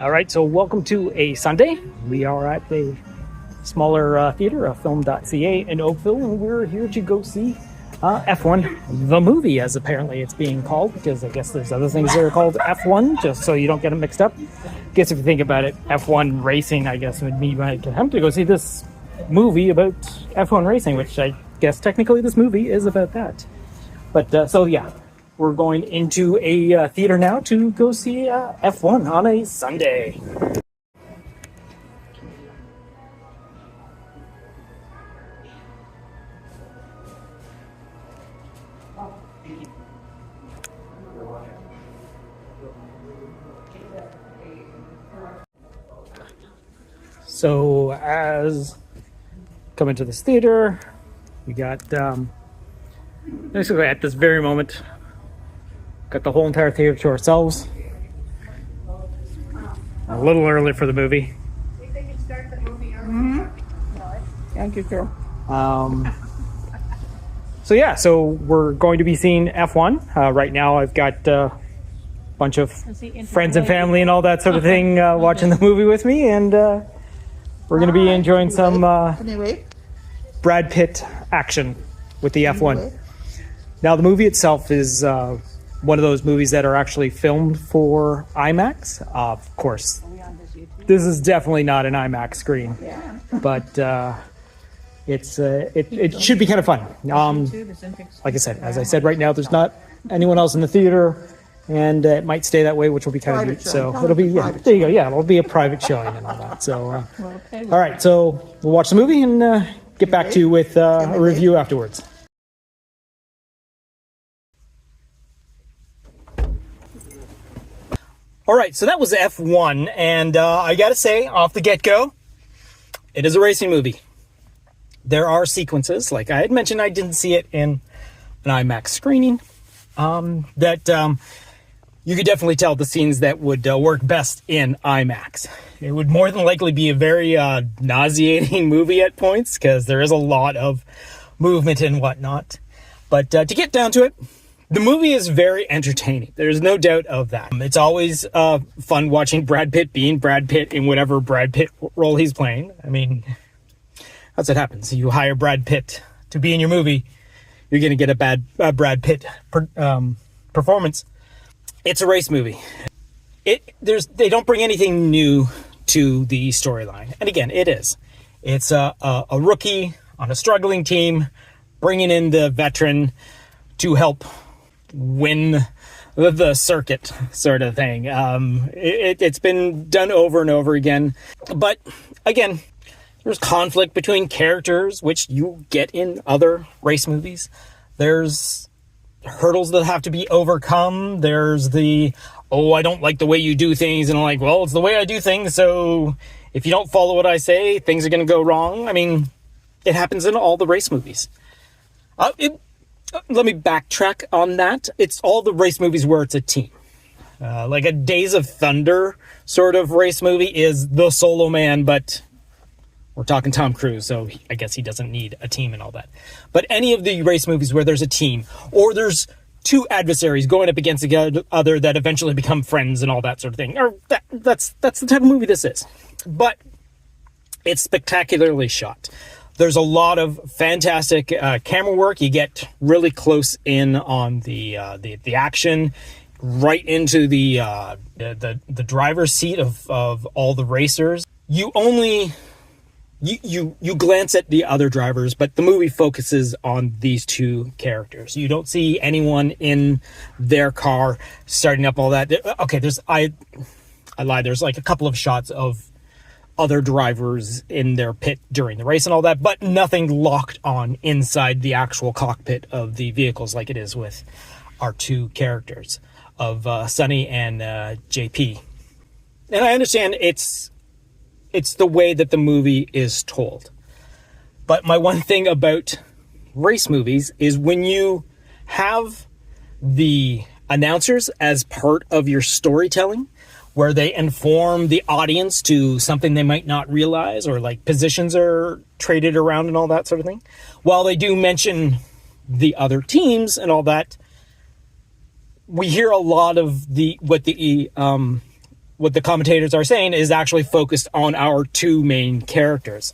All right, so welcome to a Sunday. We are at a smaller theater, film.ca in Oakville, and we're here to go see F1, the movie, as apparently it's being called, because I guess there's other things that are called F1, just so you don't get them mixed up. I guess if you think about it, F1 racing, I guess, would mean I could have to go see this movie about F1 racing, which I guess technically this movie is about that. But so yeah, we're going into a theater now to go see F1 on a Sunday. So as coming to this theater, we got basically at this very moment, got the whole entire theater to ourselves. A little early for the movie. Think they can start the movie early? Thank you, sir. So yeah, so we're going to be seeing F1. Right now I've got a bunch of friends and family and all that sort of thing watching the movie with me, and we're going to be enjoying some Anyway, Brad Pitt action with the F1. Now the movie itself is one of those movies that are actually filmed for IMAX. Of course, this is definitely not an IMAX screen, but it should be kind of fun. Like I said, as I said, right now there's not anyone else in the theater, and it might stay that way, which will be kind of neat. So it'll be there you go. Yeah, it'll be a private showing and all that. So all right, so we'll watch the movie and get back to you with a review afterwards. All right, so that was F1, and I gotta say, off the get-go, it is a racing movie. There are sequences, like I had mentioned, I didn't see it in an IMAX screening, that you could definitely tell the scenes that would work best in IMAX. It would more than likely be a very nauseating movie at points, because there is a lot of movement and whatnot. But to get down to it, the movie is very entertaining. There's no doubt of that. It's always fun watching Brad Pitt being Brad Pitt in whatever Brad Pitt role he's playing. I mean, that's what happens. You hire Brad Pitt to be in your movie, you're going to get a bad Brad Pitt performance. It's a race movie. They don't bring anything new to the storyline. And again, it is. It's a rookie on a struggling team, bringing in the veteran to help win the circuit, sort of thing. It's been done over and over again. But again, there's conflict between characters, which you get in other race movies. There's hurdles that have to be overcome. There's I don't like the way you do things. And I'm like, well, it's the way I do things. So if you don't follow what I say, things are going to go wrong. I mean, it happens in all the race movies. Let me backtrack on that. It's all the race movies where it's a team. Like a Days of Thunder sort of race movie is the solo man, but we're talking Tom Cruise, so I guess he doesn't need a team and all that. But any of the race movies where there's a team, or there's two adversaries going up against the other that eventually become friends and all that sort of thing, or that's the type of movie this is. But it's spectacularly shot. There's a lot of fantastic camera work. You get really close in on the action, right into the driver's seat of all the racers. You glance at the other drivers, but the movie focuses on these two characters. You don't see anyone in their car starting up all that. Okay, I lied. There's like a couple of shots of other drivers in their pit during the race and all that, but nothing locked on inside the actual cockpit of the vehicles like it is with our two characters of Sonny and JP. And I understand it's the way that the movie is told. But my one thing about race movies is when you have the announcers as part of your storytelling, where they inform the audience to something they might not realize, or like positions are traded around and all that sort of thing. While they do mention the other teams and all that, we hear a lot of what the what the commentators are saying is actually focused on our two main characters.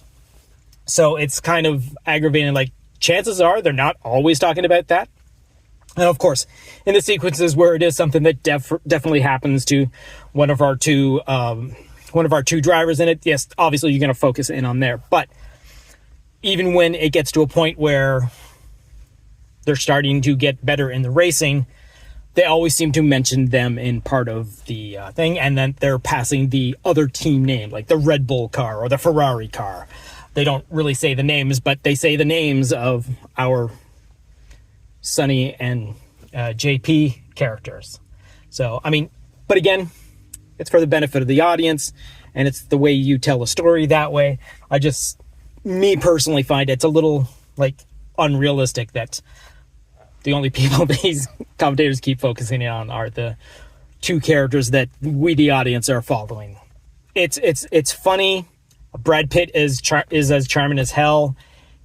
So it's kind of aggravating. Like, chances are they're not always talking about that. And of course, in the sequences where it is something that definitely happens to one of our two drivers in it, yes, obviously you're going to focus in on there. But even when it gets to a point where they're starting to get better in the racing, they always seem to mention them in part of the thing, and then they're passing the other team name, like the Red Bull car or the Ferrari car. They don't really say the names, but they say the names of our Sonny and JP characters. So, I mean, but again, it's for the benefit of the audience, and it's the way you tell a story that way. Me personally find it's a little, like, unrealistic that the only people these commentators keep focusing on are the two characters that we, the audience, are following. It's funny. Brad Pitt is as charming as hell.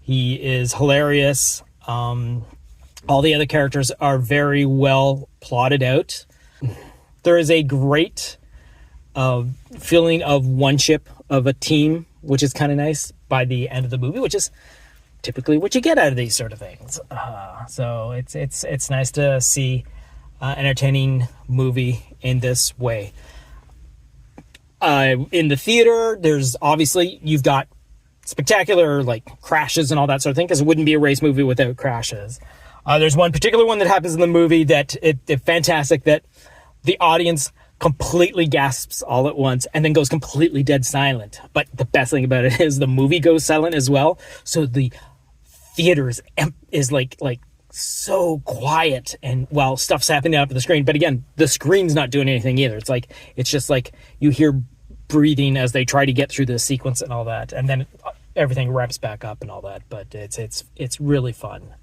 He is hilarious. All the other characters are very well plotted out. There is a great feeling of one-ship of a team, which is kind of nice by the end of the movie, which is typically what you get out of these sort of things. So it's nice to see an entertaining movie in this way. In the theater, there's obviously, you've got spectacular, like, crashes and all that sort of thing, because it wouldn't be a race movie without crashes. There's one particular one that happens in the movie that it's fantastic, that the audience completely gasps all at once and then goes completely dead silent. But the best thing about it is the movie goes silent as well. So the theater is like so quiet, and while stuff's happening up on the screen. But again, the screen's not doing anything either. It's just like you hear breathing as they try to get through the sequence and all that, and then everything wraps back up and all that. But it's really fun.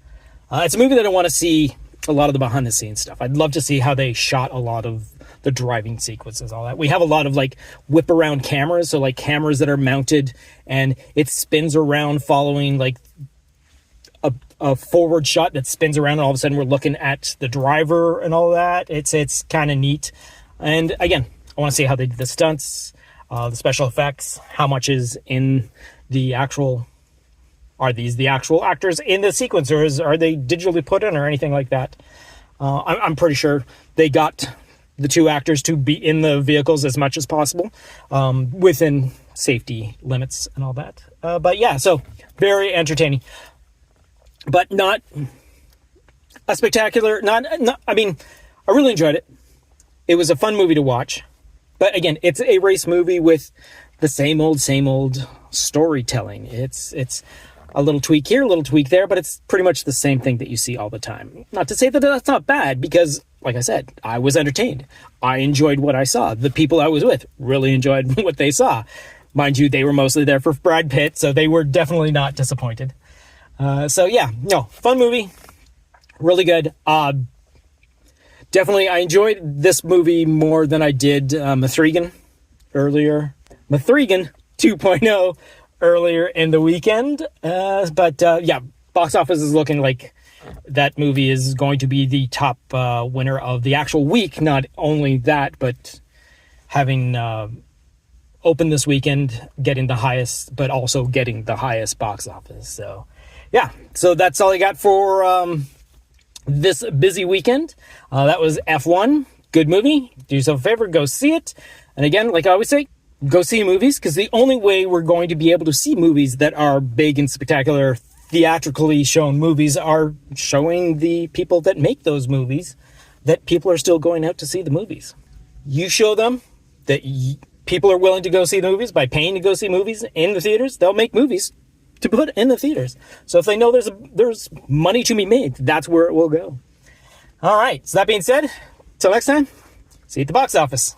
It's a movie that I want to see a lot of the behind the scenes stuff. I'd love to see how they shot a lot of the driving sequences, all that. We have a lot of, like, whip around cameras. So, like, cameras that are mounted and it spins around following, like, a forward shot that spins around, and all of a sudden we're looking at the driver and all that. It's kind of neat. And again, I want to see how they did the stunts, the special effects, how much is in the actual. Are these the actual actors in the sequencers? Are they digitally put in or anything like that? I'm pretty sure they got the two actors to be in the vehicles as much as possible, within safety limits and all that. But yeah, so very entertaining, but not a spectacular. I mean, I really enjoyed it. It was a fun movie to watch, but again, it's a race movie with the same old storytelling. It's a little tweak here, a little tweak there, but it's pretty much the same thing that you see all the time. Not to say that that's not bad, because, like I said, I was entertained. I enjoyed what I saw. The people I was with really enjoyed what they saw. Mind you, they were mostly there for Brad Pitt, so they were definitely not disappointed. So yeah, no, fun movie. Really good. Definitely, I enjoyed this movie more than I did Mithrigan earlier. Mithrigan 2.0 earlier in the weekend. But yeah, box office is looking like that movie is going to be the top winner of the actual week. Not only that, but having opened this weekend, getting the highest, but also getting the highest box office. So yeah, so that's all I got for this busy weekend. That was F1. Good movie. Do yourself a favor, go see it. And again, like I always say, go see movies, because the only way we're going to be able to see movies that are big and spectacular, theatrically shown movies, are showing the people that make those movies that people are still going out to see the movies. You show them that people are willing to go see the movies by paying to go see movies in the theaters, they'll make movies to put in the theaters. So if they know there's money to be made, that's where it will go. All right, so that being said, till next time, see you at the box office.